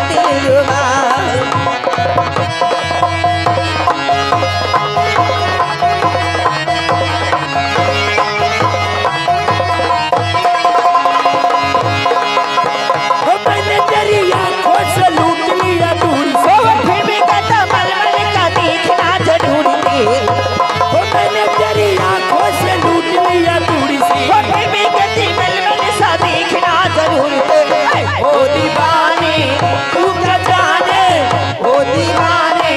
दिलरुबा मैंने तेरी आंखों से लूट लिया दूर से, फिर भी कहता मलमल का देखना जरूरी है। मैंने तेरी आंखों से लूट लिया दूर से, फिर भी कहती मलमल सा देखना जरूरी है। ओ दीवाने तू क्या जाने, ओ दीवाने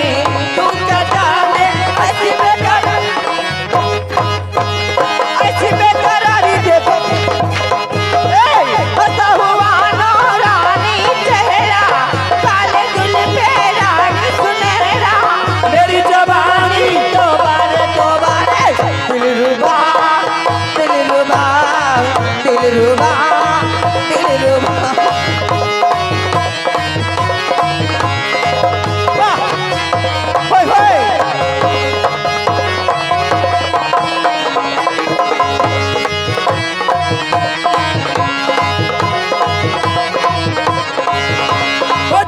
तू क्या जाने, ऐसी बेकरारी देखो हंसा हुआ नौरानी चेहरा, काले जुल्फे रंग सुनहरा, मेरी जवानी दोबारा दोबारा दिलरुबा दिलरुबा दिलरुबा दिलरुबा। वाह होय होय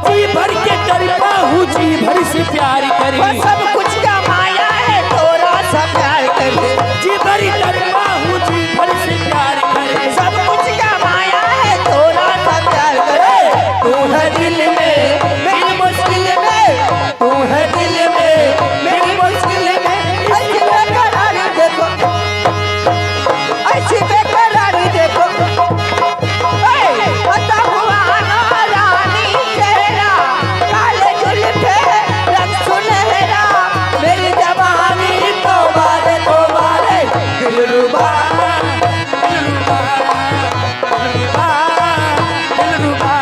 जी भर के करता हूँ, जी भर से प्यार करी, वो सब कुछ का माया है थोड़ा सा प्यार कर दे। जी भर करता हूँ, जी भर से प्यार करे, सब कुछ का माया है थोड़ा सा प्यार कर दे। तू है दिल में मेरी मुश्किल में, तू है दिल में मेरी मुश्किल में, ऐसी बेकरारी देखो, ऐसी बेकरारी देखो, हंसा हुआ नौरानी चेहरा, काले जुल्फे रंग सुनहरा, मेरी जवानी दोबारे दोबारे दिलरुबा दिलरुबा दिलरुबा दिलरुबा।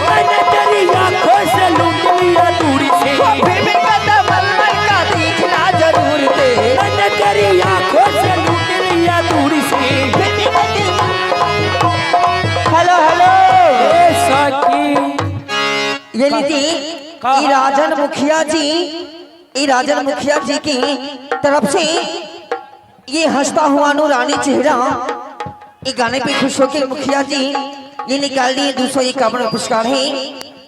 मैंने तेरी आंखों से लूट लिया दूर से, फिर भी कहता मलमल का देखना जरूर दे। मैंने तेरी आंखों से लूट लिया दूर से, फिर भी कहती हेलो हेलो ए सखी ये लीजिए, ये राजन मुखिया जी, ये राजन मुखिया जी की तरफ से ये हंसता हुआ नूरानी चेहरा, ये गाने पे खुश होकर मुखिया जी ये निकाल दिए 251 पुरस्कार है।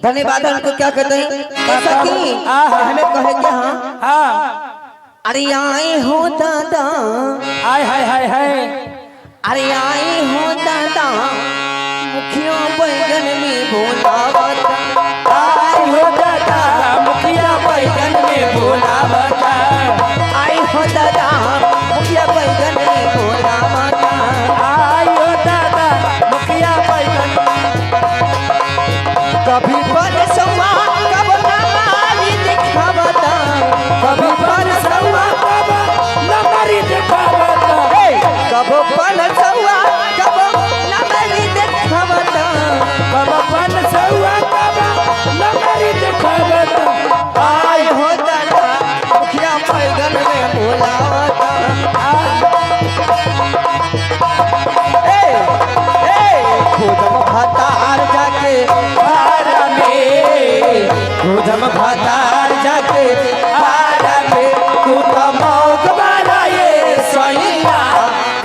धन्यवाद उनको। क्या कहते हैं ऐसा कि हमें कहे क्या हाँ हाँ अरे आए हो दादा, हाय हाय हाय हाय अरे आए हो दादा मुखिया बैगन में भोलावता, आए हो दादा मुखिया बैगन में भोलावता, आए हो दादा मुखिया बैगन में भोलावता, आए हो दादा मुखिया बैगन। कभी परसवा कब नमारी दिखावता, कभी परसवा कब नमरी दिखावता, कब परसवा कब नमारी दिखावता, कब परसवा कब नमरी दिखावता। आए हो दादा मुखिया बैगन में भोलावता। खुदम भतार जाके हारा में खुदम भतार जाके हारा में तू तो मौक वाला ये सैया,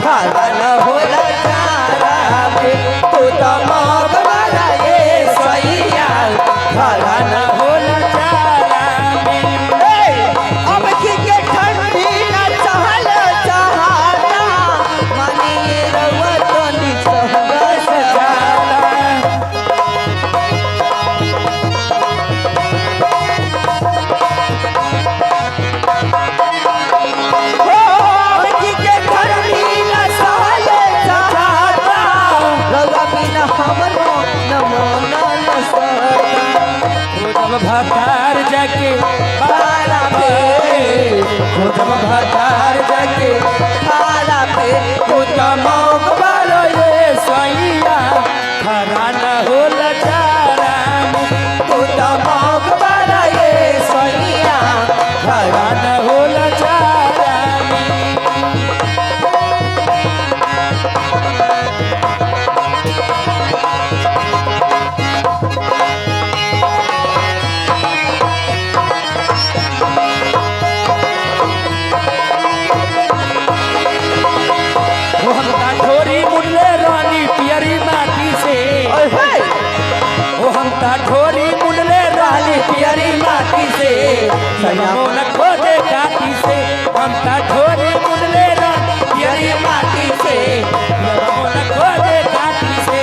खाला न होला चारा में, तू तो मौक वाला ये सैया, खाला न होला चारा में। अब की के ठंडी न चहल चहाता, मानिए रउआ तो निसहबस जाला अब की के ठंडी न चहल चहाता, रउआ बिना हमरो न मन न सहता। खुदम भतार जाके खाला पे खुदम भतार जाके खाला पे तू तो मौक वाला ये सैया, खरा न होला चारा में, तू तो मौक वाला ये सैया, खरा न होला चारा में। ढोरी मुंडले रहली पियरी माटी से सैया मोन खोदे काटी से हम ढोरी मुंडले रहली पियरी माटी से सैया मोन खोदे काटी से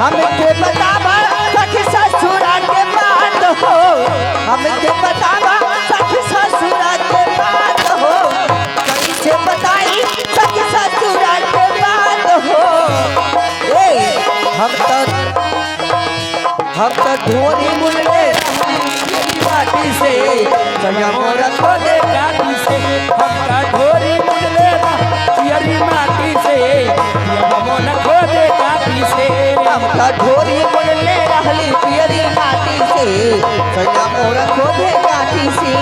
हमके बतावा सखी ससुरा के बात हो, हमके बतावा सखी ससुरा के बात हो, कैसे बताई सखी ससुरा के बात हो। हम तो ढोरी मुंडले माटी से सैया मोन खोदे काटी से हम ढोरी मुंडले पियरी माटी से सैया मोन खोदे काटी से हमका ढोरी मुंडले रहली पियरी माटी से सैया मोर खोदे काटी से।